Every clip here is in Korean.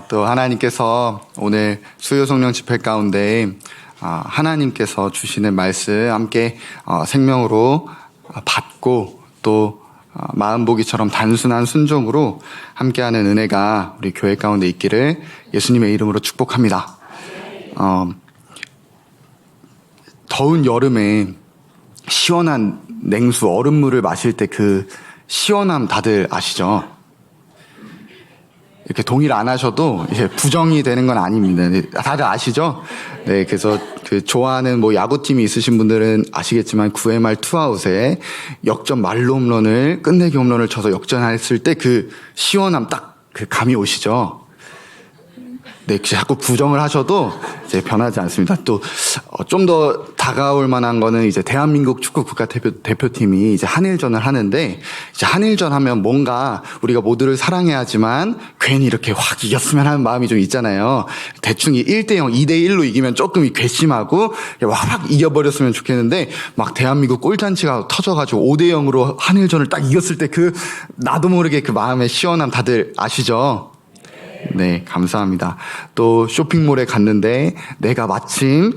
또 하나님께서 오늘 수요성령 집회 가운데 하나님께서 주시는 말씀 함께 생명으로 받고 또 마음보기처럼 단순한 순종으로 함께하는 은혜가 우리 교회 가운데 있기를 예수님의 이름으로 축복합니다. 더운 여름에 시원한 냉수 얼음물을 마실 때 그 시원함 다들 아시죠? 이렇게 동의를 안 하셔도 이제 부정이 되는 건 아닙니다. 다들 아시죠? 네, 그래서 그 좋아하는 야구팀이 있으신 분들은 아시겠지만 9회 말 투아웃에 역전 말로 홈런을 끝내기 홈런을 쳐서 역전했을 때 그 시원함 딱 그 감이 오시죠? 네, 자꾸 부정을 하셔도 이제 변하지 않습니다. 또 좀 더 다가올 만한 거는 이제 대한민국 축구 국가대표팀이 이제 한일전을 하는데, 이제 한일전 하면 뭔가 우리가 모두를 사랑해야 하지만 괜히 이렇게 확 이겼으면 하는 마음이 좀 있잖아요. 대충 1대0, 2대1로 이기면 조금 괘씸하고 확 이겨버렸으면 좋겠는데, 막 대한민국 골잔치가 터져가지고 5대0으로 한일전을 딱 이겼을 때 그 나도 모르게 그 마음의 시원함 다들 아시죠? 네, 감사합니다. 또 쇼핑몰에 갔는데 내가 마침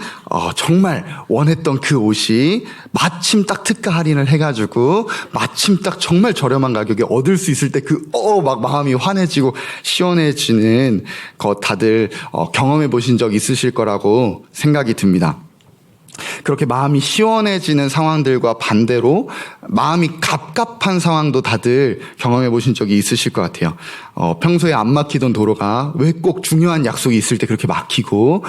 정말 원했던 그 옷이 마침 딱 특가 할인을 해가지고 마침 딱 정말 저렴한 가격에 얻을 수 있을 때 막 마음이 환해지고 시원해지는 거 다들 경험해 보신 적 있으실 거라고 생각이 듭니다. 그렇게 마음이 시원해지는 상황들과 반대로 마음이 갑갑한 상황도 다들 경험해 보신 적이 있으실 것 같아요. 평소에 안 막히던 도로가 왜 꼭 중요한 약속이 있을 때 그렇게 막히고,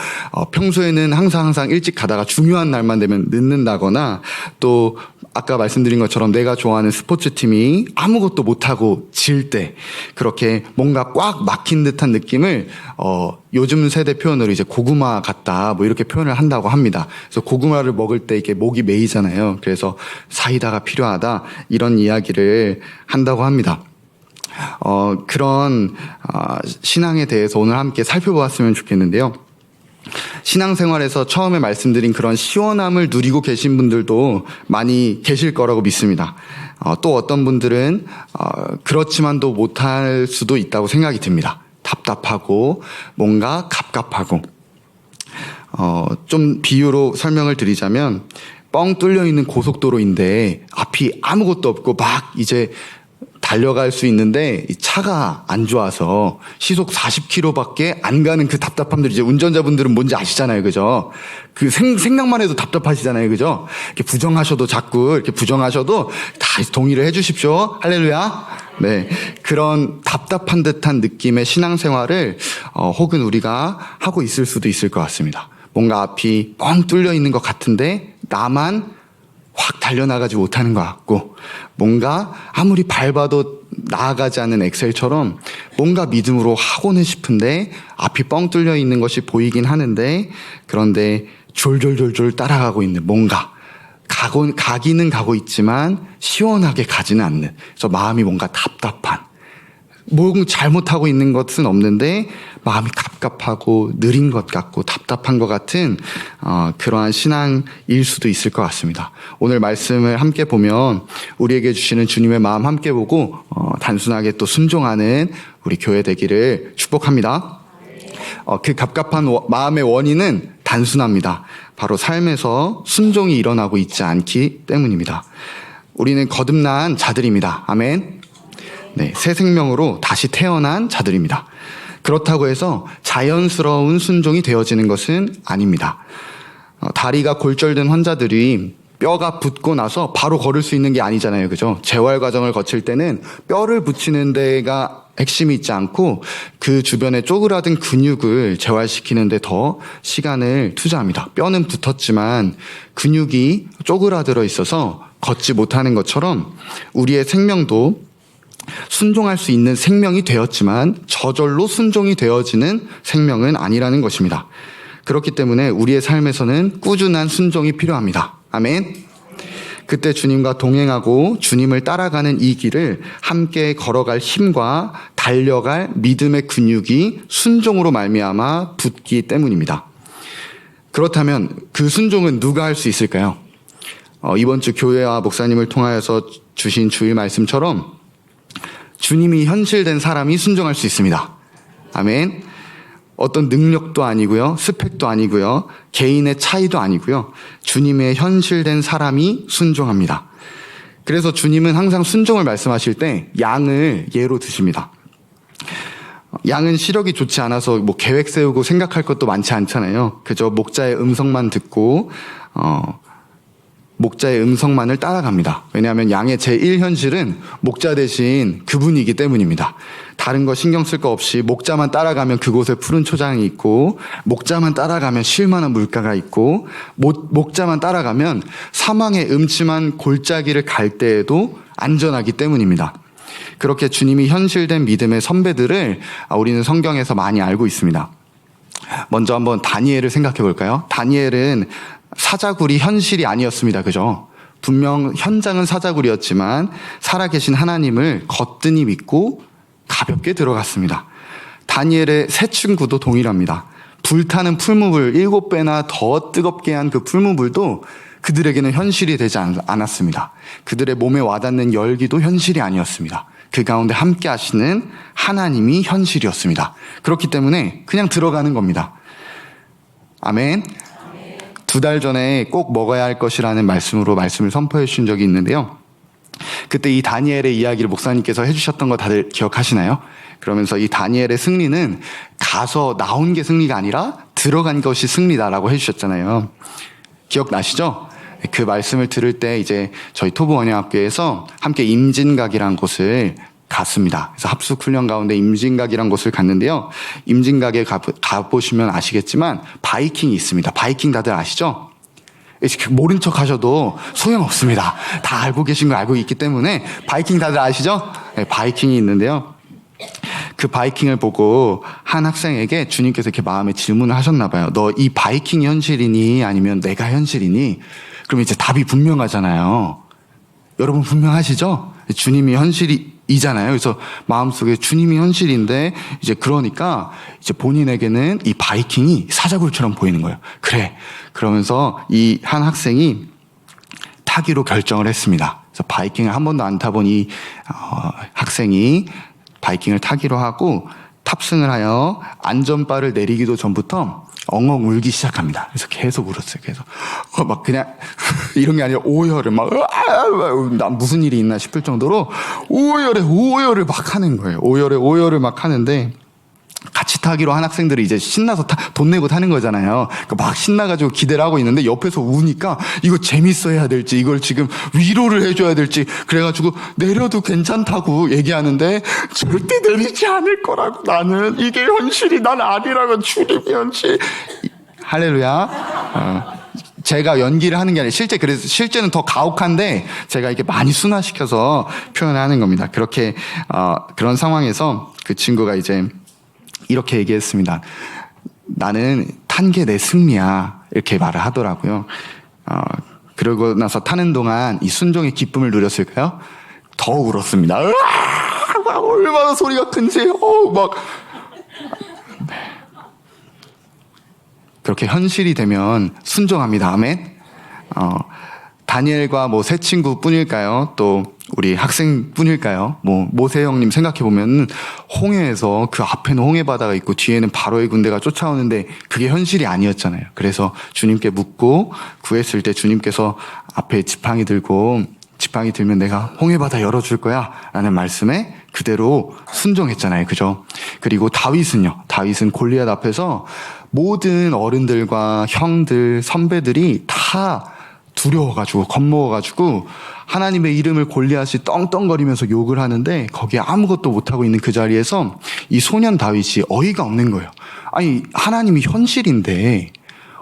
평소에는 항상 일찍 가다가 중요한 날만 되면 늦는다거나, 또 아까 말씀드린 것처럼 내가 좋아하는 스포츠팀이 아무것도 못하고 질 때 그렇게 뭔가 꽉 막힌 듯한 느낌을 요즘 세대 표현으로 이제 고구마 같다 이렇게 표현을 한다고 합니다. 그래서 고구마를 먹을 때 이게 목이 메이잖아요. 그래서 사이다가 필요하다 이런 이야기를 한다고 합니다. 그런 신앙에 대해서 오늘 함께 살펴보았으면 좋겠는데요. 신앙생활에서 처음에 말씀드린 그런 시원함을 누리고 계신 분들도 많이 계실 거라고 믿습니다. 또 어떤 분들은 그렇지만도 못할 수도 있다고 생각이 듭니다. 답답하고 뭔가 갑갑하고. 좀 비유로 설명을 드리자면 뻥 뚫려 있는 고속도로인데 앞이 아무것도 없고 막 이제 달려갈 수 있는데 이 차가 안 좋아서 시속 40km밖에 안 가는 그 답답함들, 이제 운전자분들은 뭔지 아시잖아요. 그죠? 그 생각만 해도 답답하시잖아요. 그죠? 이렇게 부정하셔도 자꾸 이렇게 부정하셔도 다 동의를 해 주십시오. 할렐루야. 네. 그런 답답한 듯한 느낌의 신앙생활을 혹은 우리가 하고 있을 수도 있을 것 같습니다. 뭔가 앞이 뻥 뚫려 있는 것 같은데 나만 확 달려나가지 못하는 것 같고, 뭔가 아무리 밟아도 나아가지 않는 엑셀처럼 뭔가 믿음으로 하고는 싶은데 앞이 뻥 뚫려 있는 것이 보이긴 하는데, 그런데 졸졸졸졸 따라가고 있는 뭔가 가기는 가고 있지만 시원하게 가지는 않는, 그래서 마음이 뭔가 답답한, 뭐 잘못하고 있는 것은 없는데 마음이 갑갑하고 느린 것 같고 답답한 것 같은 그러한 신앙일 수도 있을 것 같습니다. 오늘 말씀을 함께 보면 우리에게 주시는 주님의 마음 함께 보고 단순하게 또 순종하는 우리 교회 되기를 축복합니다. 그 갑갑한 마음의 원인은 단순합니다. 바로 삶에서 순종이 일어나고 있지 않기 때문입니다. 우리는 거듭난 자들입니다. 아멘. 네, 새 생명으로 다시 태어난 자들입니다. 그렇다고 해서 자연스러운 순종이 되어지는 것은 아닙니다. 다리가 골절된 환자들이 뼈가 붙고 나서 바로 걸을 수 있는 게 아니잖아요. 그죠? 재활 과정을 거칠 때는 뼈를 붙이는 데가 핵심이 있지 않고 그 주변에 쪼그라든 근육을 재활시키는 데 더 시간을 투자합니다. 뼈는 붙었지만 근육이 쪼그라들어 있어서 걷지 못하는 것처럼 우리의 생명도 순종할 수 있는 생명이 되었지만 저절로 순종이 되어지는 생명은 아니라는 것입니다. 그렇기 때문에 우리의 삶에서는 꾸준한 순종이 필요합니다. 아멘. 그때 주님과 동행하고 주님을 따라가는 이 길을 함께 걸어갈 힘과 달려갈 믿음의 근육이 순종으로 말미암아 붙기 때문입니다. 그렇다면 그 순종은 누가 할 수 있을까요? 이번 주 교회와 목사님을 통하여서 주신 주일 말씀처럼 주님이 현실된 사람이 순종할 수 있습니다. 아멘. 어떤 능력도 아니고요. 스펙도 아니고요. 개인의 차이도 아니고요. 주님의 현실된 사람이 순종합니다. 그래서 주님은 항상 순종을 말씀하실 때 양을 예로 드십니다. 양은 시력이 좋지 않아서 뭐 계획 세우고 생각할 것도 많지 않잖아요. 그저 목자의 음성만 듣고 목자의 음성만을 따라갑니다. 왜냐하면 양의 제1현실은 목자 대신 그분이기 때문입니다. 다른 거 신경 쓸 거 없이 목자만 따라가면 그곳에 푸른 초장이 있고, 목자만 따라가면 쉴만한 물가가 있고, 목자만 따라가면 사망의 음침한 골짜기를 갈 때에도 안전하기 때문입니다. 그렇게 주님이 현실된 믿음의 선배들을 우리는 성경에서 많이 알고 있습니다. 먼저 한번 다니엘을 생각해 볼까요? 다니엘은 사자굴이 현실이 아니었습니다. 그죠? 분명 현장은 사자굴이었지만 살아계신 하나님을 거뜬히 믿고 가볍게 들어갔습니다. 다니엘의 세 친구도 동일합니다. 불타는 풀무불 7배나 더 뜨겁게 한 그 풀무불도 그들에게는 현실이 되지 않았습니다. 그들의 몸에 와닿는 열기도 현실이 아니었습니다. 그 가운데 함께 하시는 하나님이 현실이었습니다. 그렇기 때문에 그냥 들어가는 겁니다. 아멘. 2달 전에 꼭 먹어야 할 것이라는 말씀을 선포해 주신 적이 있는데요. 그때 이 다니엘의 이야기를 목사님께서 해주셨던 거 다들 기억하시나요? 그러면서 이 다니엘의 승리는 가서 나온 게 승리가 아니라 들어간 것이 승리다라고 해주셨잖아요. 기억나시죠? 그 말씀을 들을 때 이제 저희 토부원양학교에서 함께 임진각이라는 곳을 갔습니다. 그래서 합숙훈련 가운데 임진각이라는 곳을 갔는데요. 임진각에 가보시면 아시겠지만 바이킹이 있습니다. 바이킹 다들 아시죠? 모른 척 하셔도 소용없습니다. 다 알고 계신 거 알고 있기 때문에 바이킹 다들 아시죠? 네, 바이킹이 있는데요. 그 바이킹을 보고 한 학생에게 주님께서 이렇게 마음에 질문을 하셨나 봐요. 너 이 바이킹이 현실이니 아니면 내가 현실이니? 그럼 이제 답이 분명하잖아요. 여러분 분명하시죠? 주님이 현실이잖아요. 그래서 마음속에 주님이 현실인데 이제 그러니까 이제 본인에게는 이 바이킹이 사자굴처럼 보이는 거예요. 그래. 그러면서 이 한 학생이 타기로 결정을 했습니다. 그래서 바이킹을 한 번도 안 타본 이 학생이 바이킹을 타기로 하고 탑승을 하여 안전바를 내리기도 전부터 엉엉 울기 시작합니다. 그래서 계속 울었어요. 계속 막 그냥 이런 게 아니라 오열을 막 난 무슨 일이 있나 싶을 정도로 오열을 막 하는 거예요. 오열을 막 하는데 같이 타기로 한 학생들이 이제 신나서 돈 내고 타는 거잖아요. 그러니까 막 신나가지고 기대를 하고 있는데 옆에서 우니까 이거 재밌어야 될지 이걸 지금 위로를 해줘야 될지 그래가지고 내려도 괜찮다고 얘기하는데 절대 내리지 않을 거라고 나는 이게 현실이 난 아니라고 주님이 현실. 할렐루야. 제가 연기를 하는 게 아니라 그래서 실제는 더 가혹한데 제가 이렇게 많이 순화시켜서 표현하는 겁니다. 그렇게 그런 상황에서 그 친구가 이제 이렇게 얘기했습니다. 나는 탄 게 내 승리야. 이렇게 말을 하더라고요. 그러고 나서 타는 동안 이 순종의 기쁨을 누렸을까요? 더 울었습니다. 얼마나 소리가 큰지. 그렇게 현실이 되면 순종합니다. 아멘. 다니엘과 세 친구뿐일까요? 또 우리 학생뿐일까요? 모세 형님 생각해 보면 홍해에서 그 앞에는 홍해 바다가 있고 뒤에는 바로의 군대가 쫓아오는데 그게 현실이 아니었잖아요. 그래서 주님께 묻고 구했을 때 주님께서 앞에 지팡이 들면 내가 홍해 바다 열어줄 거야 라는 말씀에 그대로 순종했잖아요. 그죠? 그리고 다윗은 골리앗 앞에서 모든 어른들과 형들, 선배들이 다 두려워가지고 겁먹어가지고 하나님의 이름을 골리앗이 떵떵거리면서 욕을 하는데 거기에 아무것도 못하고 있는 그 자리에서 이 소년 다윗이 어이가 없는 거예요. 아니 하나님이 현실인데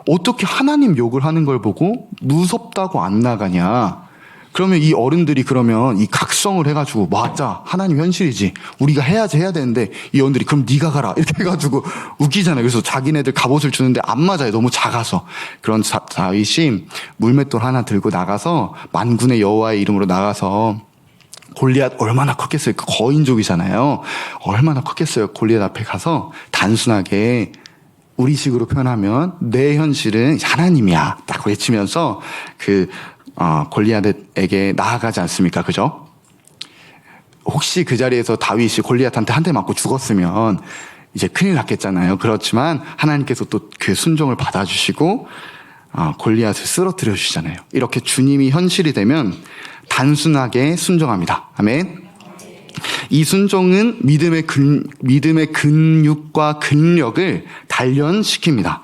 어떻게 하나님 욕을 하는 걸 보고 무섭다고 안 나가냐. 그러면 이 어른들이 그러면 이 각성을 해가지고 맞아 하나님 현실이지 우리가 해야 되는데 이 어른들이 그럼 네가 가라 이렇게 해가지고 웃기잖아요. 그래서 자기네들 갑옷을 주는데 안 맞아요. 너무 작아서. 그런 다윗이 물맷돌 하나 들고 나가서 만군의 여호와의 이름으로 나가서 골리앗 얼마나 컸겠어요. 그 거인족이잖아요. 얼마나 컸겠어요. 골리앗 앞에 가서 단순하게 우리식으로 표현하면 내 현실은 하나님이야 딱 외치면서 골리앗에게 나아가지 않습니까? 그죠? 혹시 그 자리에서 다윗이 골리앗한테 한 대 맞고 죽었으면 이제 큰일 났겠잖아요. 그렇지만 하나님께서 또 그 순종을 받아주시고 골리앗을 쓰러뜨려 주시잖아요. 이렇게 주님이 현실이 되면 단순하게 순종합니다. 아멘. 이 순종은 믿음의 근육과 근력을 단련시킵니다.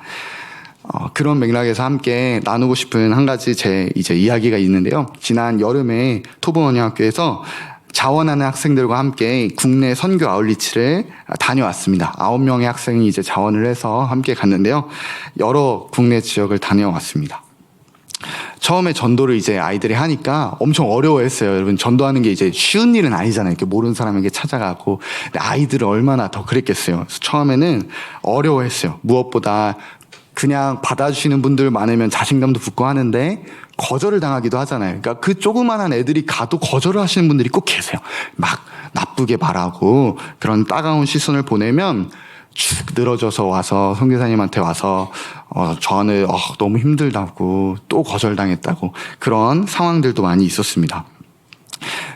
그런 맥락에서 함께 나누고 싶은 한 가지 제 이제 이야기가 있는데요. 지난 여름에 토브원영학교에서 자원하는 학생들과 함께 국내 선교 아울리치를 다녀왔습니다. 9명의 학생이 이제 자원을 해서 함께 갔는데요. 여러 국내 지역을 다녀왔습니다. 처음에 전도를 이제 아이들이 하니까 엄청 어려워했어요. 여러분, 전도하는 게 이제 쉬운 일은 아니잖아요. 이렇게 모르는 사람에게 찾아가고. 근데 아이들은 얼마나 더 그랬겠어요. 그래서 처음에는 어려워했어요. 무엇보다 그냥 받아주시는 분들 많으면 자신감도 붙고 하는데 거절을 당하기도 하잖아요. 그러니까 그 조그만한 애들이 가도 거절을 하시는 분들이 꼭 계세요. 막 나쁘게 말하고 그런 따가운 시선을 보내면 쭉 늘어져서 와서 선교사님한테 와서 저는 너무 힘들다고 또 거절당했다고 그런 상황들도 많이 있었습니다.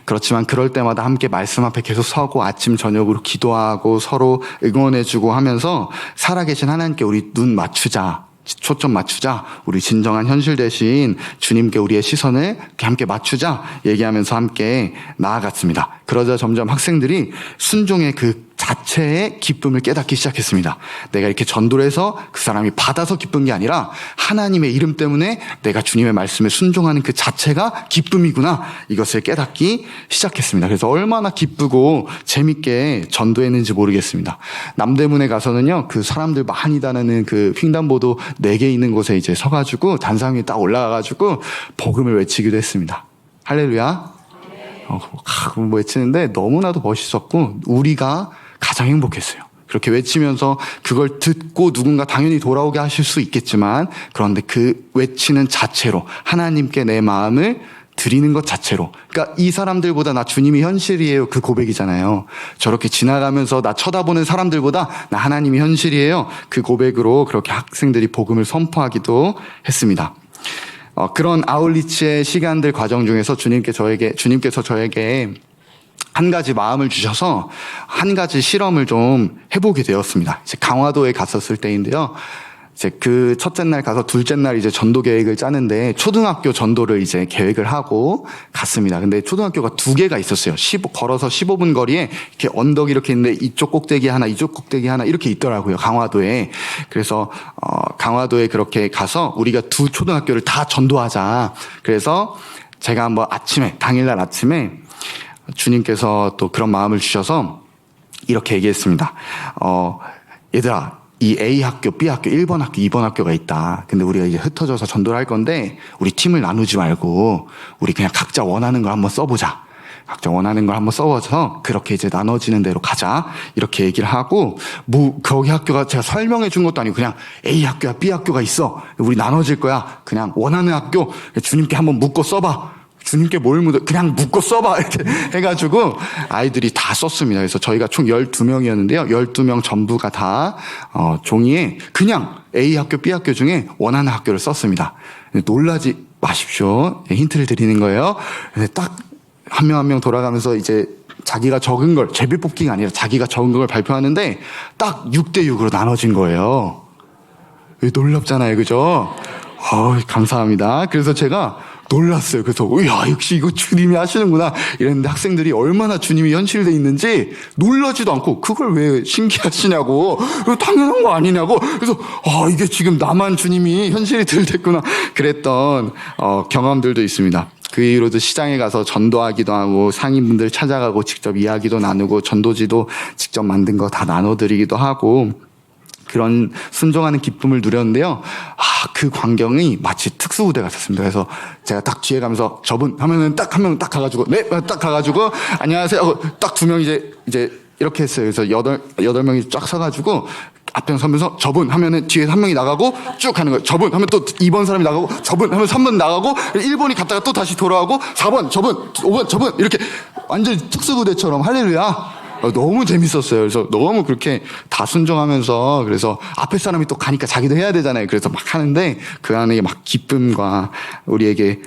그렇지만 그럴 때마다 함께 말씀 앞에 계속 서고 아침 저녁으로 기도하고 서로 응원해주고 하면서 살아계신 하나님께 우리 눈 맞추자, 초점 맞추자, 우리 진정한 현실 대신 주님께 우리의 시선을 함께 맞추자 얘기하면서 함께 나아갔습니다. 그러자 점점 학생들이 순종의 그 자체의 기쁨을 깨닫기 시작했습니다. 내가 이렇게 전도를 해서 그 사람이 받아서 기쁜 게 아니라 하나님의 이름 때문에 내가 주님의 말씀에 순종하는 그 자체가 기쁨이구나, 이것을 깨닫기 시작했습니다. 그래서 얼마나 기쁘고 재밌게 전도했는지 모르겠습니다. 남대문에 가서는요, 그 사람들 많이 다니는 그 횡단보도 4개 있는 곳에 이제 서가지고 단상 위에 딱 올라가가지고 복음을 외치기도 했습니다. 할렐루야. 외치는데 너무나도 멋있었고 우리가 가장 행복했어요. 그렇게 외치면서 그걸 듣고 누군가 당연히 돌아오게 하실 수 있겠지만, 그런데 그 외치는 자체로 하나님께 내 마음을 드리는 것 자체로, 그러니까 이 사람들보다 나 주님이 현실이에요, 그 고백이잖아요. 저렇게 지나가면서 나 쳐다보는 사람들보다 나 하나님이 현실이에요, 그 고백으로 그렇게 학생들이 복음을 선포하기도 했습니다. 그런 아울리치의 시간들 과정 중에서 주님께서 저에게 한 가지 마음을 주셔서 한 가지 실험을 좀 해보게 되었습니다. 이제 강화도에 갔었을 때인데요. 이제 그 첫째 날 가서 둘째 날 이제 전도 계획을 짜는데 초등학교 전도를 이제 계획을 하고 갔습니다. 근데 초등학교가 2개가 있었어요. 걸어서 15분 거리에 이렇게 언덕이 이렇게 있는데 이쪽 꼭대기 하나, 이쪽 꼭대기 하나 이렇게 있더라고요, 강화도에. 그래서 강화도에 그렇게 가서 우리가 2 초등학교를 다 전도하자. 그래서 제가 한번 당일날 아침에 주님께서 또 그런 마음을 주셔서 이렇게 얘기했습니다. 얘들아, 이 A 학교, B 학교, 1번 학교, 2번 학교가 있다. 근데 우리가 이제 흩어져서 전도를 할 건데 우리 팀을 나누지 말고 우리 그냥 각자 원하는 걸 한번 써보자. 각자 원하는 걸 한번 써서 그렇게 이제 나눠지는 대로 가자. 이렇게 얘기를 하고, 거기 학교가 제가 설명해 준 것도 아니고 그냥 A 학교야, B 학교가 있어. 우리 나눠질 거야. 그냥 원하는 학교 주님께 한번 묻고 써봐. 주님께 뭘 묻어? 그냥 묶고 써봐. 이렇게 해가지고 아이들이 다 썼습니다. 그래서 저희가 총 12명이었는데요. 12명 전부가 다 종이에 그냥 A 학교, B 학교 중에 원하는 학교를 썼습니다. 놀라지 마십시오. 힌트를 드리는 거예요. 딱 한 명 한 명 돌아가면서 이제 자기가 적은 걸, 제비 뽑기가 아니라 자기가 적은 걸 발표하는데 딱 6대6으로 나눠진 거예요. 놀랍잖아요, 그죠? 감사합니다. 그래서 제가 놀랐어요. 그래서 야, 역시 이거 주님이 하시는구나 이랬는데 학생들이 얼마나 주님이 현실돼 있는지 놀라지도 않고 그걸 왜 신기하시냐고, 당연한 거 아니냐고. 그래서 이게 지금 나만 주님이 현실이 됐구나 그랬던 경험들도 있습니다. 그 이후로도 시장에 가서 전도하기도 하고 상인분들 찾아가고 직접 이야기도 나누고 전도지도 직접 만든 거 다 나눠드리기도 하고 그런 순종하는 기쁨을 누렸는데요. 그 광경이 마치 특수부대 같았습니다. 그래서 제가 딱 뒤에 가면서 저분 하면은 딱 한 명 딱 가가지고 딱 가가지고 안녕하세요. 딱 2명 이제 이렇게 했어요. 그래서 여덟 명이 쫙 서가지고 앞에 서면서 저분 하면은 뒤에 1명이 나가고 쭉 가는 거예요. 저분 하면 또 2번 사람이 나가고 저분 하면 3번 나가고 1번이 갔다가 또 다시 돌아가고 4번 저분 5번 저분 이렇게 완전히 특수부대처럼. 할렐루야. 너무 재밌었어요. 그래서 너무 그렇게 다 순종하면서, 그래서 앞에 사람이 또 가니까 자기도 해야 되잖아요. 그래서 막 하는데 그 안에 막 기쁨과 우리에게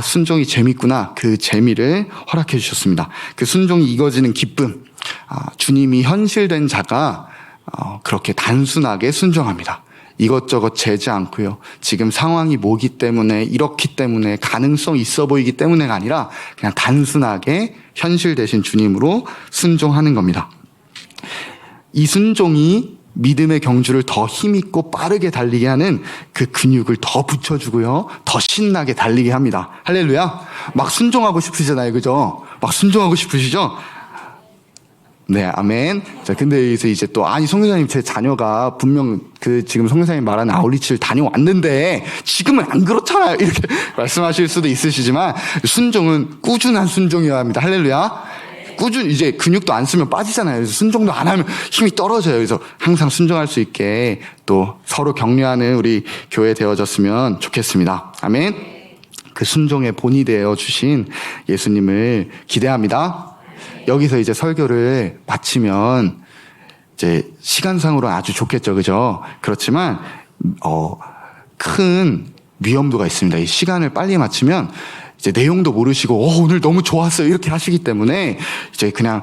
순종이 재밌구나, 그 재미를 허락해 주셨습니다. 그 순종이 이어지는 기쁨, 주님이 현실된 자가 그렇게 단순하게 순종합니다. 이것저것 재지 않고요. 지금 상황이 뭐기 때문에, 이렇기 때문에, 가능성 있어 보이기 때문에가 아니라 그냥 단순하게 현실 대신 주님으로 순종하는 겁니다. 이 순종이 믿음의 경주를 더 힘있고 빠르게 달리게 하는 그 근육을 더 붙여주고요. 더 신나게 달리게 합니다. 할렐루야. 막 순종하고 싶으시잖아요. 그죠? 막 순종하고 싶으시죠? 네, 아멘. 자, 근데 여기서 이제 또, 아니, 성교사님, 제 자녀가 분명 지금 성교사님 말하는 아울리치를 다녀왔는데, 지금은 안 그렇잖아요. 이렇게 말씀하실 수도 있으시지만, 순종은 꾸준한 순종이어야 합니다. 할렐루야. 이제 근육도 안 쓰면 빠지잖아요. 그래서 순종도 안 하면 힘이 떨어져요. 그래서 항상 순종할 수 있게 또 서로 격려하는 우리 교회 되어졌으면 좋겠습니다. 아멘. 그 순종의 본이 되어 주신 예수님을 기대합니다. 여기서 이제 설교를 마치면 이제 시간상으로는 아주 좋겠죠. 그죠? 그렇지만, 큰 위험도가 있습니다. 이 시간을 빨리 마치면 이제 내용도 모르시고, 오늘 너무 좋았어요. 이렇게 하시기 때문에 이제 그냥,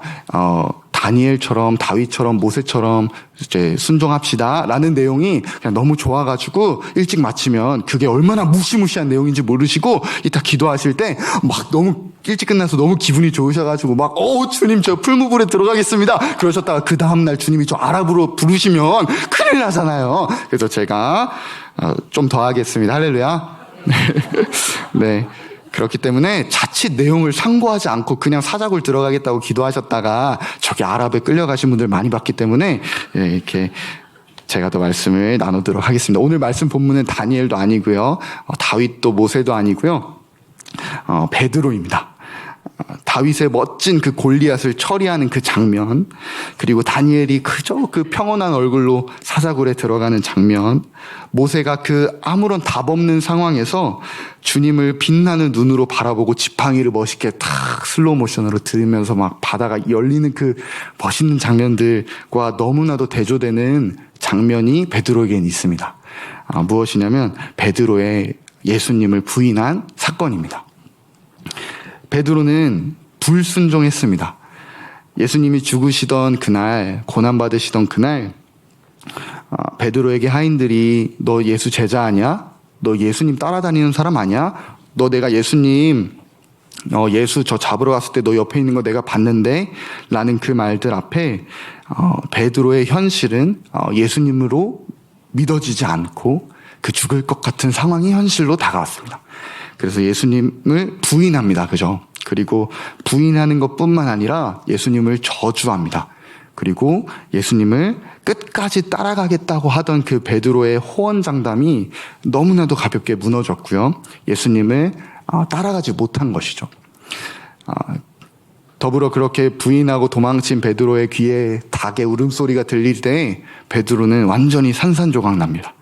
다니엘처럼, 다윗처럼, 모세처럼 이제 순종합시다. 라는 내용이 그냥 너무 좋아가지고 일찍 마치면 그게 얼마나 무시무시한 내용인지 모르시고 이따 기도하실 때 막 너무 일찍 끝나서 너무 기분이 좋으셔가지고 막, 주님, 저 풀무불에 들어가겠습니다. 그러셨다가 그 다음날 주님이 저 아랍으로 부르시면 큰일 나잖아요. 그래서 제가, 좀 더 하겠습니다. 할렐루야. 네. 그렇기 때문에 자칫 내용을 상고하지 않고 그냥 사자굴 들어가겠다고 기도하셨다가 저기 아랍에 끌려가신 분들 많이 봤기 때문에 이렇게 제가 더 말씀을 나누도록 하겠습니다. 오늘 말씀 본문은 다니엘도 아니고요. 다윗도 모세도 아니고요. 베드로입니다. 다윗의 멋진 그 골리앗을 처리하는 그 장면, 그리고 다니엘이 그저 그 평온한 얼굴로 사자굴에 들어가는 장면, 모세가 그 아무런 답 없는 상황에서 주님을 빛나는 눈으로 바라보고 지팡이를 멋있게 탁 슬로우 모션으로 들으면서 막 바다가 열리는 그 멋있는 장면들과 너무나도 대조되는 장면이 베드로에게는 있습니다. 무엇이냐면 베드로의 예수님을 부인한 사건입니다. 베드로는 불순종했습니다. 예수님이 죽으시던 그날, 고난받으시던 그날, 베드로에게 하인들이 너 예수 제자 아니야? 너 예수님 따라다니는 사람 아니야? 너 내가 예수님, 예수 저 잡으러 갔을 때 너 옆에 있는 거 내가 봤는데? 라는 그 말들 앞에 베드로의 현실은 예수님으로 믿어지지 않고 그 죽을 것 같은 상황이 현실로 다가왔습니다. 그래서 예수님을 부인합니다. 그죠? 그리고 부인하는 것뿐만 아니라 예수님을 저주합니다. 그리고 예수님을 끝까지 따라가겠다고 하던 그 베드로의 호언장담이 너무나도 가볍게 무너졌고요. 예수님을 따라가지 못한 것이죠. 더불어 그렇게 부인하고 도망친 베드로의 귀에 닭의 울음소리가 들릴 때 베드로는 완전히 산산조각 납니다.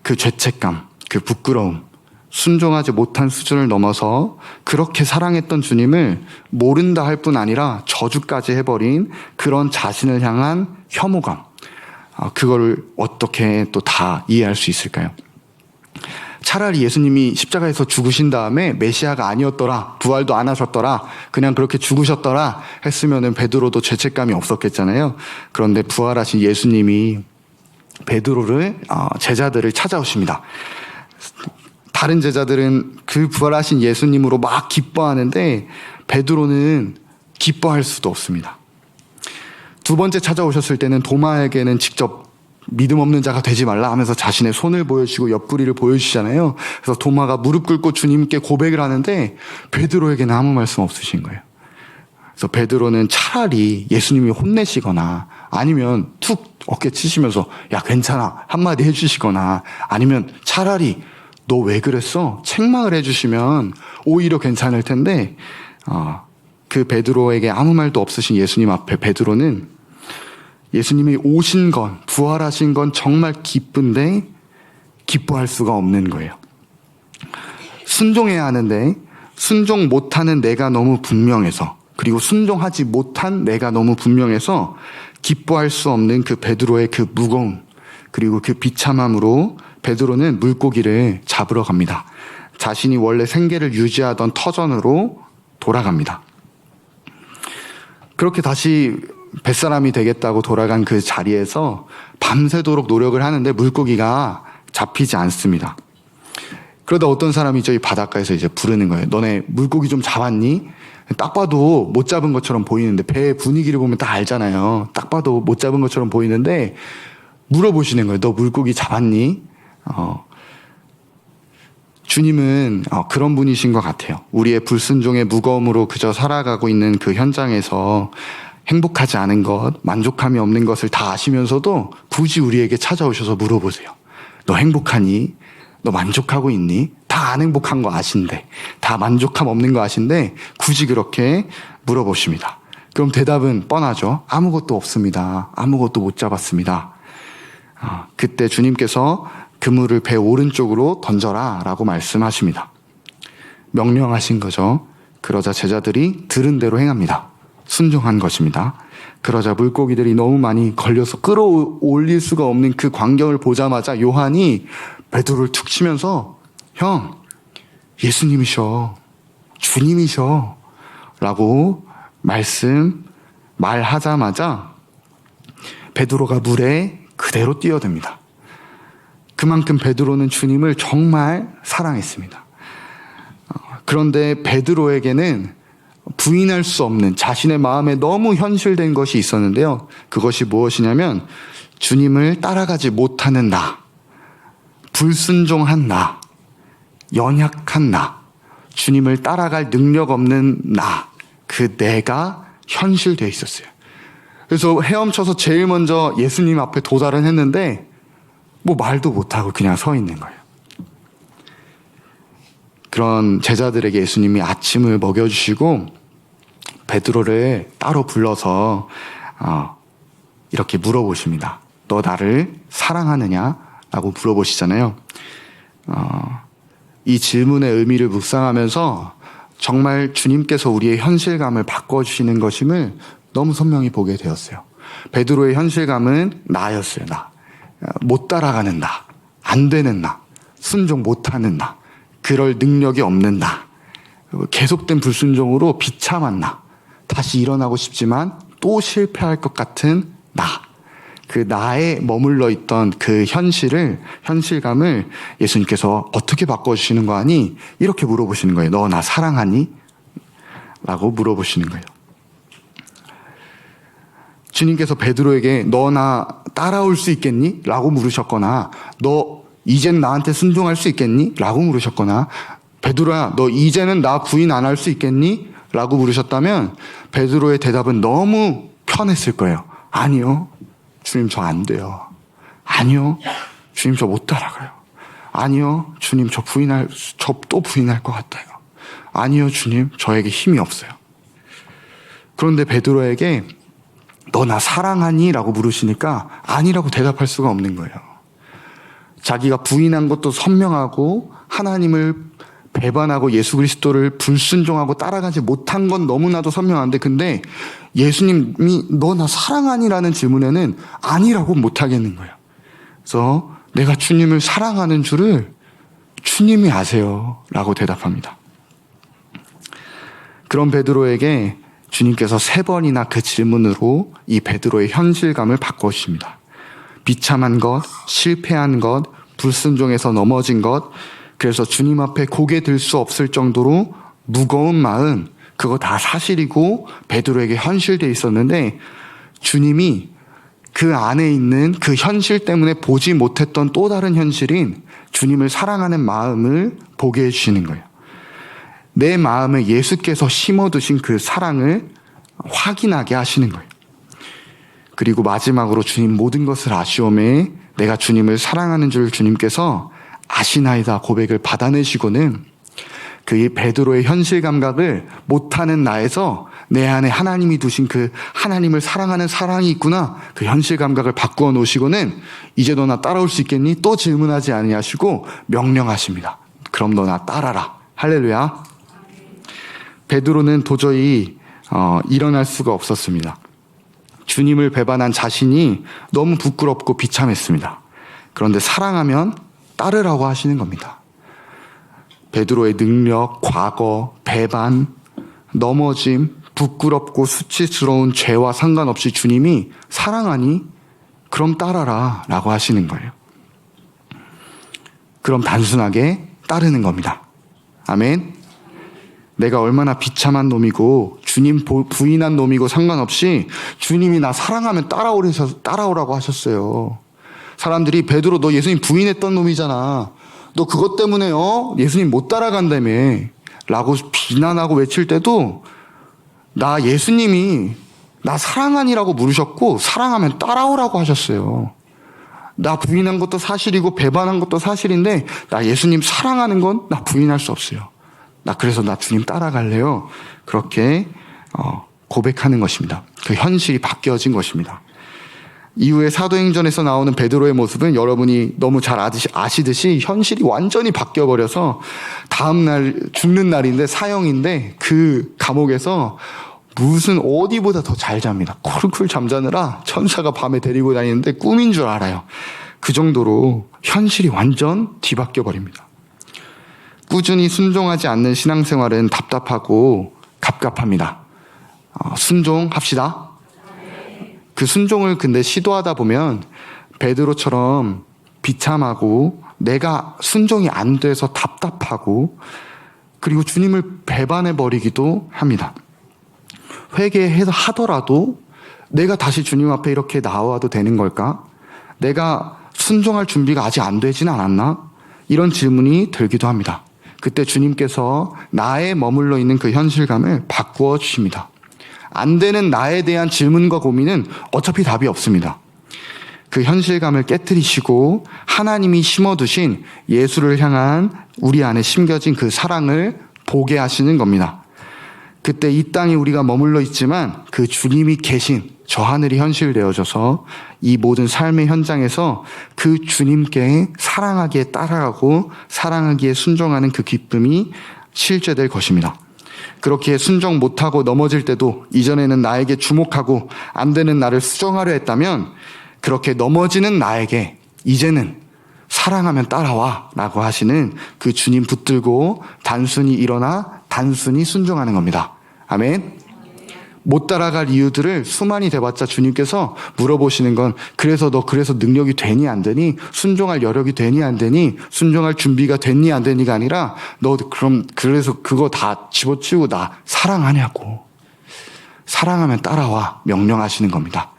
그 죄책감, 그 부끄러움, 순종하지 못한 수준을 넘어서 그렇게 사랑했던 주님을 모른다 할 뿐 아니라 저주까지 해버린 그런 자신을 향한 혐오감, 그거를 어떻게 또 다 이해할 수 있을까요? 차라리 예수님이 십자가에서 죽으신 다음에 메시아가 아니었더라, 부활도 안 하셨더라, 그냥 그렇게 죽으셨더라 했으면은 베드로도 죄책감이 없었겠잖아요. 그런데 부활하신 예수님이 베드로를, 제자들을 찾아오십니다. 다른 제자들은 그 부활하신 예수님으로 막 기뻐하는데 베드로는 기뻐할 수도 없습니다. 두 번째 찾아오셨을 때는 도마에게는 직접 믿음 없는 자가 되지 말라 하면서 자신의 손을 보여주시고 옆구리를 보여주시잖아요. 그래서 도마가 무릎 꿇고 주님께 고백을 하는데 베드로에게는 아무 말씀 없으신 거예요. 그래서 베드로는 차라리 예수님이 혼내시거나 아니면 툭 어깨 치시면서 야 괜찮아 한마디 해주시거나 아니면 차라리 너 왜 그랬어? 책망을 해주시면 오히려 괜찮을 텐데 그 베드로에게 아무 말도 없으신 예수님 앞에 베드로는 예수님이 오신 건, 부활하신 건 정말 기쁜데 기뻐할 수가 없는 거예요. 순종해야 하는데 순종 못하는 내가 너무 분명해서, 그리고 순종하지 못한 내가 너무 분명해서 기뻐할 수 없는 그 베드로의 그 무거움, 그리고 그 비참함으로 베드로는 물고기를 잡으러 갑니다. 자신이 원래 생계를 유지하던 터전으로 돌아갑니다. 그렇게 다시 뱃사람이 되겠다고 돌아간 그 자리에서 밤새도록 노력을 하는데 물고기가 잡히지 않습니다. 그러다 어떤 사람이 저희 바닷가에서 이제 부르는 거예요. 너네 물고기 좀 잡았니? 딱 봐도 못 잡은 것처럼 보이는데, 배 분위기를 보면 딱 알잖아요. 딱 봐도 못 잡은 것처럼 보이는데 물어보시는 거예요. 너 물고기 잡았니? 주님은 그런 분이신 것 같아요. 우리의 불순종의 무거움으로 그저 살아가고 있는 그 현장에서 행복하지 않은 것, 만족함이 없는 것을 다 아시면서도 굳이 우리에게 찾아오셔서 물어보세요. 너 행복하니? 너 만족하고 있니? 다 안 행복한 거 아신데, 다 만족함 없는 거 아신데 굳이 그렇게 물어보십니다. 그럼 대답은 뻔하죠. 아무것도 없습니다. 아무것도 못 잡았습니다. 그때 주님께서 그물을 배 오른쪽으로 던져라 라고 말씀하십니다. 명령하신 거죠. 그러자 제자들이 들은 대로 행합니다. 순종한 것입니다. 그러자 물고기들이 너무 많이 걸려서 끌어올릴 수가 없는 그 광경을 보자마자 요한이 베드로를 툭 치면서 형, 예수님이셔, 주님이셔 라고 말하자마자 베드로가 물에 그대로 뛰어듭니다. 그만큼 베드로는 주님을 정말 사랑했습니다. 그런데 베드로에게는 부인할 수 없는 자신의 마음에 너무 현실된 것이 있었는데요. 그것이 무엇이냐면 주님을 따라가지 못하는 나, 불순종한 나, 연약한 나, 주님을 따라갈 능력 없는 나, 그 내가 현실되어 있었어요. 그래서 헤엄쳐서 제일 먼저 예수님 앞에 도달은 했는데 뭐 말도 못하고 그냥 서 있는 거예요. 그런 제자들에게 예수님이 아침을 먹여주시고 베드로를 따로 불러서 이렇게 물어보십니다. 너 나를 사랑하느냐? 라고 물어보시잖아요. 이 질문의 의미를 묵상하면서 정말 주님께서 우리의 현실감을 바꿔주시는 것임을 너무 선명히 보게 되었어요. 베드로의 현실감은 나였어요. 나. 못 따라가는 나. 안 되는 나. 순종 못하는 나. 그럴 능력이 없는 나. 계속된 불순종으로 비참한 나. 다시 일어나고 싶지만 또 실패할 것 같은 나. 그 나에 머물러 있던 그 현실감을 예수님께서 어떻게 바꿔주시는 거 아니? 이렇게 물어보시는 거예요. 너 나 사랑하니? 라고 물어보시는 거예요. 주님께서 베드로에게 너 나 따라올 수 있겠니? 라고 물으셨거나 너 이젠 나한테 순종할 수 있겠니? 라고 물으셨거나 베드로야 너 이제는 나 부인 안 할 수 있겠니? 라고 물으셨다면 베드로의 대답은 너무 편했을 거예요. 아니요. 주님 저 안 돼요. 아니요. 주님 저 못 따라가요. 아니요. 주님 저 또 부인할 것 같아요. 아니요. 주님 저에게 힘이 없어요. 그런데 베드로에게 너 나 사랑하니? 라고 물으시니까 아니라고 대답할 수가 없는 거예요. 자기가 부인한 것도 선명하고 하나님을 배반하고 예수 그리스도를 불순종하고 따라가지 못한 건 너무나도 선명한데 근데 예수님이 너 나 사랑하니라는 질문에는 아니라고 못하겠는 거예요. 그래서 내가 주님을 사랑하는 줄을 주님이 아세요 라고 대답합니다. 그런 베드로에게 주님께서 3번이나 그 질문으로 이 베드로의 현실감을 바꿔주십니다. 비참한 것, 실패한 것, 불순종해서 넘어진 것, 그래서 주님 앞에 고개 들 수 없을 정도로 무거운 마음, 그거 다 사실이고 베드로에게 현실되어 있었는데 주님이 그 안에 있는 그 현실 때문에 보지 못했던 또 다른 현실인 주님을 사랑하는 마음을 보게 해주시는 거예요. 내 마음에 예수께서 심어두신 그 사랑을 확인하게 하시는 거예요. 그리고 마지막으로 주님 모든 것을 아시오매 내가 주님을 사랑하는 줄 주님께서 아시나이다 고백을 받아내시고는 그 베드로의 현실 감각을 못하는 나에서 내 안에 하나님이 두신 그 하나님을 사랑하는 사랑이 있구나 그 현실 감각을 바꾸어 놓으시고는 이제 너 나 따라올 수 있겠니? 또 질문하지 아니하시고 명령하십니다. 그럼 너 나 따라라. 할렐루야. 베드로는 도저히 일어날 수가 없었습니다. 주님을 배반한 자신이 너무 부끄럽고 비참했습니다. 그런데 사랑하면 따르라고 하시는 겁니다. 베드로의 능력, 과거, 배반, 넘어짐, 부끄럽고 수치스러운 죄와 상관없이 주님이 사랑하니 그럼 따라라 라고 하시는 거예요. 그럼 단순하게 따르는 겁니다. 아멘. 내가 얼마나 비참한 놈이고 주님 부인한 놈이고 상관없이 주님이 나 사랑하면 따라오라고 하셨어요. 사람들이 베드로 너 예수님 부인했던 놈이잖아. 너 그것 때문에 예수님 못 따라간다며 라고 비난하고 외칠 때도 나 예수님이 나 사랑하니라고 물으셨고 사랑하면 따라오라고 하셨어요. 나 부인한 것도 사실이고 배반한 것도 사실인데 나 예수님 사랑하는 건 나 부인할 수 없어요. 그래서 나 주님 따라갈래요. 그렇게 고백하는 것입니다. 그 현실이 바뀌어진 것입니다. 이후에 사도행전에서 나오는 베드로의 모습은 여러분이 너무 잘 아시듯이 현실이 완전히 바뀌어버려서 다음날 죽는 날인데 사형인데 그 감옥에서 무슨 어디보다 더 잘 잡니다. 쿨쿨 잠자느라 천사가 밤에 데리고 다니는데 꿈인 줄 알아요. 그 정도로 현실이 완전 뒤바뀌어 버립니다. 꾸준히 순종하지 않는 신앙생활은 답답하고 갑갑합니다. 순종합시다. 그 순종을 근데 시도하다 보면 베드로처럼 비참하고 내가 순종이 안 돼서 답답하고 그리고 주님을 배반해버리기도 합니다. 회개해서 하더라도 내가 다시 주님 앞에 이렇게 나와도 되는 걸까? 내가 순종할 준비가 아직 안 되진 않았나? 이런 질문이 들기도 합니다. 그때 주님께서 나에 머물러 있는 그 현실감을 바꾸어 주십니다. 안 되는 나에 대한 질문과 고민은 어차피 답이 없습니다. 그 현실감을 깨트리시고 하나님이 심어두신 예수를 향한 우리 안에 심겨진 그 사랑을 보게 하시는 겁니다. 그때 이 땅에 우리가 머물러 있지만 그 주님이 계신 저 하늘이 현실되어져서 이 모든 삶의 현장에서 그 주님께 사랑하기에 따라가고 사랑하기에 순종하는 그 기쁨이 실제될 것입니다. 그렇게 순종 못하고 넘어질 때도 이전에는 나에게 주목하고 안 되는 나를 수정하려 했다면 그렇게 넘어지는 나에게 이제는 사랑하면 따라와 라고 하시는 그 주님 붙들고 단순히 일어나 단순히 순종하는 겁니다. 아멘. 못 따라갈 이유들을 수많이 돼봤자 주님께서 물어보시는 건 그래서 능력이 되니 안 되니 순종할 여력이 되니 안 되니 순종할 준비가 됐니 안 되니가 아니라 너 그럼 그래서 그거 다 집어치우고 나 사랑하냐고 사랑하면 따라와 명령하시는 겁니다.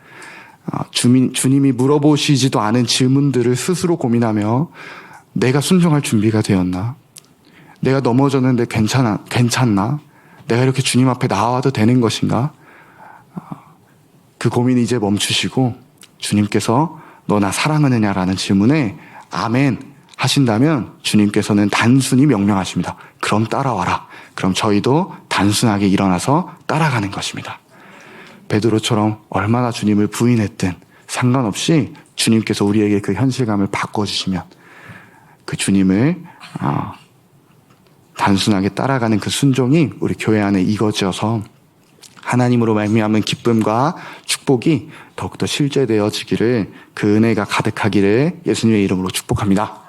주님이 물어보시지도 않은 질문들을 스스로 고민하며 내가 순종할 준비가 되었나? 내가 넘어졌는데 괜찮나? 내가 이렇게 주님 앞에 나와도 되는 것인가? 그 고민이 이제 멈추시고 주님께서 너 나 사랑하느냐라는 질문에 아멘 하신다면 주님께서는 단순히 명령하십니다. 그럼 따라와라. 그럼 저희도 단순하게 일어나서 따라가는 것입니다. 베드로처럼 얼마나 주님을 부인했든 상관없이 주님께서 우리에게 그 현실감을 바꿔주시면 그 주님을 단순하게 따라가는 그 순종이 우리 교회 안에 이거져서 하나님으로 말미암은 기쁨과 축복이 더욱더 실제되어지기를 그 은혜가 가득하기를 예수님의 이름으로 축복합니다.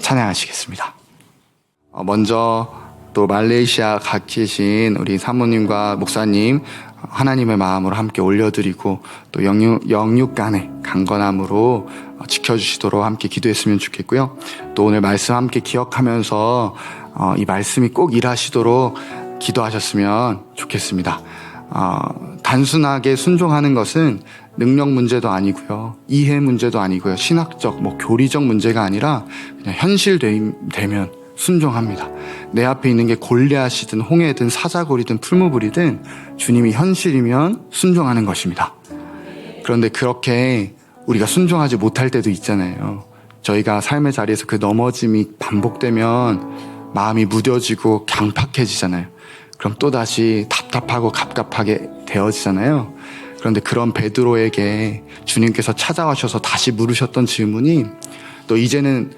찬양하시겠습니다. 먼저 또 말레이시아 가 계신 우리 사모님과 목사님 하나님의 마음으로 함께 올려드리고 또 영육 간의 강건함으로 지켜주시도록 함께 기도했으면 좋겠고요. 또 오늘 말씀 함께 기억하면서 이 말씀이 꼭 일하시도록 기도하셨으면 좋겠습니다. 단순하게 순종하는 것은 능력 문제도 아니고요. 이해 문제도 아니고요. 신학적, 교리적 문제가 아니라 그냥 현실되면 순종합니다. 내 앞에 있는 게 골리앗이든 홍해든 사자골이든 풀무불이든 주님이 현실이면 순종하는 것입니다. 그런데 그렇게 우리가 순종하지 못할 때도 있잖아요. 저희가 삶의 자리에서 그 넘어짐이 반복되면 마음이 무뎌지고 강팍해지잖아요. 그럼 또다시 답답하고 갑갑하게 되어지잖아요. 그런데 그런 베드로에게 주님께서 찾아와셔서 다시 물으셨던 질문이 너 이제는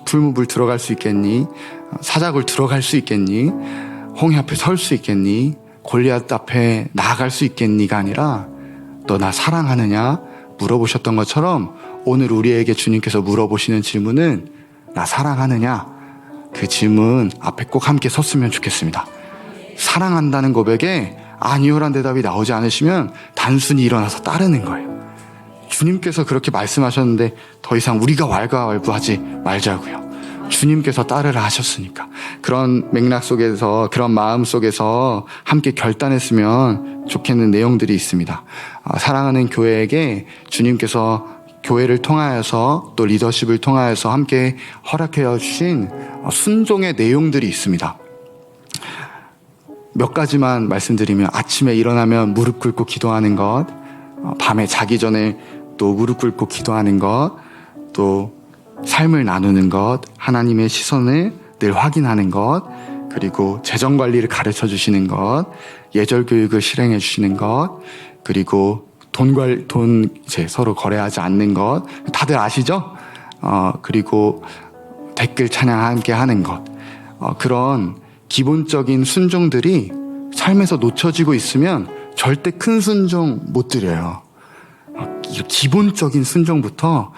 풀무불 들어갈 수 있겠니? 사자굴 들어갈 수 있겠니? 홍해 앞에 설 수 있겠니? 골리앗 앞에 나아갈 수 있겠니가 아니라 너 나 사랑하느냐? 물어보셨던 것처럼 오늘 우리에게 주님께서 물어보시는 질문은 나 사랑하느냐? 그 질문 앞에 꼭 함께 섰으면 좋겠습니다. 사랑한다는 고백에 아니요란 대답이 나오지 않으시면 단순히 일어나서 따르는 거예요. 주님께서 그렇게 말씀하셨는데 더 이상 우리가 왈가왈부하지 말자고요. 주님께서 따르라 하셨으니까. 그런 맥락 속에서, 그런 마음 속에서 함께 결단했으면 좋겠는 내용들이 있습니다. 사랑하는 교회에게 주님께서 교회를 통하여서 또 리더십을 통하여서 함께 허락해 주신 순종의 내용들이 있습니다. 몇 가지만 말씀드리면, 아침에 일어나면 무릎 꿇고 기도하는 것, 밤에 자기 전에 또 무릎 꿇고 기도하는 것, 또 삶을 나누는 것, 하나님의 시선을 늘 확인하는 것, 그리고 재정 관리를 가르쳐 주시는 것, 예절 교육을 실행해 주시는 것, 그리고 돈 이제 서로 거래하지 않는 것, 다들 아시죠? 그리고 댓글 찬양 함께 하는 것, 그런 기본적인 순종들이 삶에서 놓쳐지고 있으면 절대 큰 순종 못 드려요. 기본적인 순종부터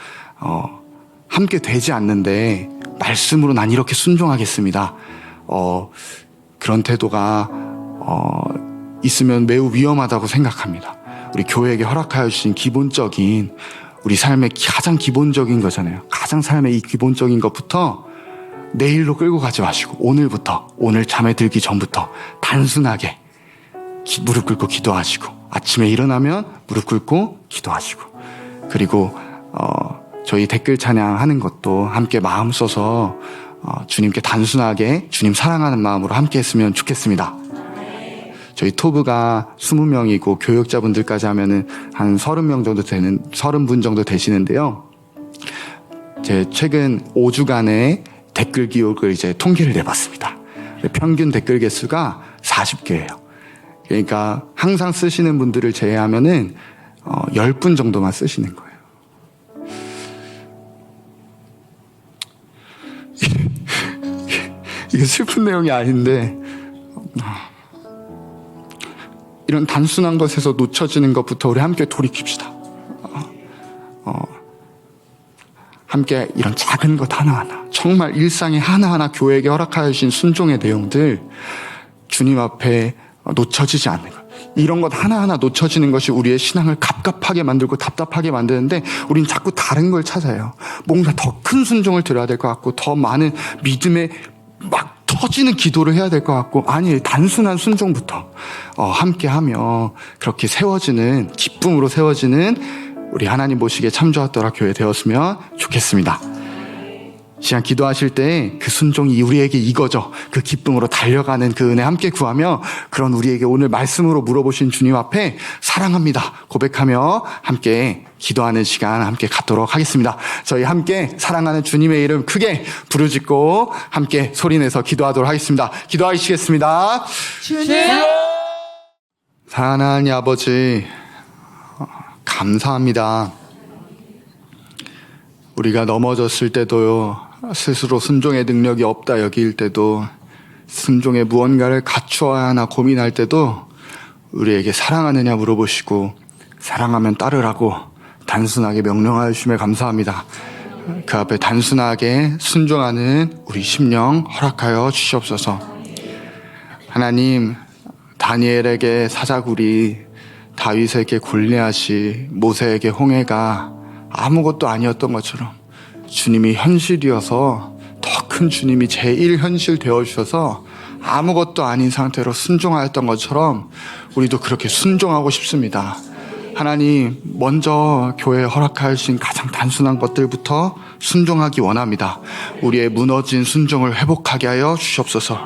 함께 되지 않는데 말씀으로 난 이렇게 순종하겠습니다. 그런 태도가 있으면 매우 위험하다고 생각합니다. 우리 교회에게 허락하여 주신 기본적인, 우리 삶의 가장 기본적인 거잖아요. 가장 삶의 이 기본적인 것부터 내일로 끌고 가지 마시고 오늘부터, 오늘 잠에 들기 전부터 단순하게 무릎 꿇고 기도하시고, 아침에 일어나면 무릎 꿇고 기도하시고, 그리고 저희 댓글 찬양하는 것도 함께 마음 써서 주님께 단순하게 주님 사랑하는 마음으로 함께 했으면 좋겠습니다. 저희 토브가 20명이고 교역자분들까지 하면은 한 30명 정도 되는, 30분 정도 되시는데요. 제 최근 5주간의 댓글 기록을 이제 통계를 내봤습니다. 평균 댓글 개수가 40개예요. 그러니까 항상 쓰시는 분들을 제외하면은 10분 정도만 쓰시는 거예요. 이게 슬픈 내용이 아닌데, 이런 단순한 것에서 놓쳐지는 것부터 우리 함께 돌이킵시다. 함께 이런 작은 것 하나하나, 정말 일상의 하나하나 교회에게 허락하여 주신 순종의 내용들, 주님 앞에 놓쳐지지 않는 것, 이런 것 하나하나 놓쳐지는 것이 우리의 신앙을 갑갑하게 만들고 답답하게 만드는데, 우린 자꾸 다른 걸 찾아요. 뭔가 더 큰 순종을 드려야 될 것 같고, 더 많은 믿음의 막 터지는 기도를 해야 될 것 같고, 아니, 단순한 순종부터 함께하며 그렇게 세워지는, 기쁨으로 세워지는 우리 하나님 보시기에 참 좋았더라 교회 되었으면 좋겠습니다. 시간 기도하실 때 그 순종이 우리에게 이거죠. 그 기쁨으로 달려가는 그 은혜 함께 구하며, 그런 우리에게 오늘 말씀으로 물어보신 주님 앞에 사랑합니다 고백하며 함께 기도하는 시간 함께 갖도록 하겠습니다. 저희 함께 사랑하는 주님의 이름 크게 부르짖고 함께 소리내서 기도하도록 하겠습니다. 기도하시겠습니다. 주님! 사랑하는 하나님 아버지, 감사합니다. 우리가 넘어졌을 때도요, 스스로 순종의 능력이 없다 여길 때도, 순종의 무언가를 갖추어야 하나 고민할 때도 우리에게 사랑하느냐 물어보시고 사랑하면 따르라고 단순하게 명령하여 주심에 감사합니다. 그 앞에 단순하게 순종하는 우리 심령 허락하여 주시옵소서. 하나님, 다니엘에게 사자굴이, 다윗에게 골리앗이, 모세에게 홍해가 아무것도 아니었던 것처럼 주님이 현실이어서, 더 큰 주님이 제1현실 되어주셔서 아무것도 아닌 상태로 순종하였던 것처럼 우리도 그렇게 순종하고 싶습니다. 하나님, 먼저 교회에 허락하여 주신 가장 단순한 것들부터 순종하기 원합니다. 우리의 무너진 순종을 회복하게 하여 주시옵소서.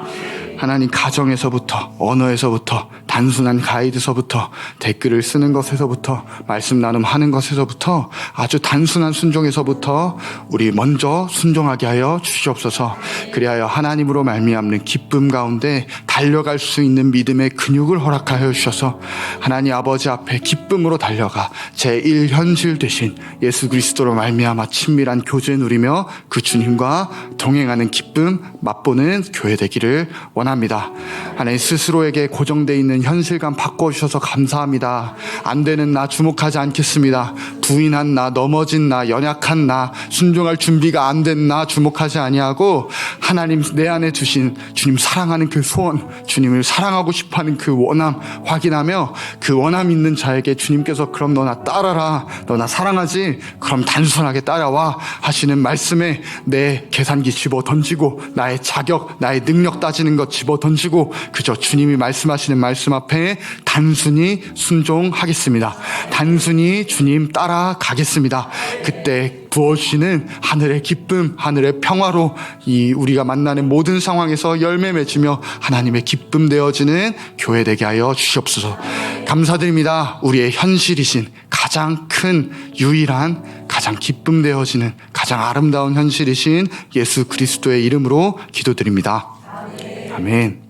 하나님, 가정에서부터, 언어에서부터, 단순한 가이드서부터, 댓글을 쓰는 것에서부터, 말씀 나눔하는 것에서부터, 아주 단순한 순종에서부터 우리 먼저 순종하게 하여 주시옵소서. 그리하여 하나님으로 말미암는 기쁨 가운데 달려갈 수 있는 믿음의 근육을 허락하여 주셔서 하나님 아버지 앞에 기쁨으로 달려가 제1현실 되신 예수 그리스도로 말미암아 친밀한 교제 누리며 그 주님과 동행하는 기쁨 맛보는 교회 되기를 원합니다. 하나님, 스스로에게 고정되어 있는 현실감 바꿔주셔서 감사합니다. 안 되는 나 주목하지 않겠습니다. 부인한 나, 넘어진 나, 연약한 나, 순종할 준비가 안 된 나 주목하지 아니하고 하나님 내 안에 두신 주님 사랑하는 그 소원, 주님을 사랑하고 싶어하는 그 원함 확인하며 그 원함 있는 자에게 주님께서 그럼 너 나 따라라, 너 나 사랑하지? 그럼 단순하게 따라와 하시는 말씀에 내 계산기 집어 던지고 나의 자격, 나의 능력 따지는 것 집어 던지고 그저 주님이 말씀하시는 말씀 앞에 단순히 순종하겠습니다. 단순히 주님 따라가겠습니다. 그때 부어주시는 하늘의 기쁨, 하늘의 평화로 이 우리가 만나는 모든 상황에서 열매 맺으며 하나님의 기쁨 되어지는 교회 되게 하여 주시옵소서. 감사드립니다. 우리의 현실이신 가장 큰 유일한 가장 기쁨 되어지는 가장 아름다운 현실이신 예수 그리스도의 이름으로 기도드립니다. 아멘.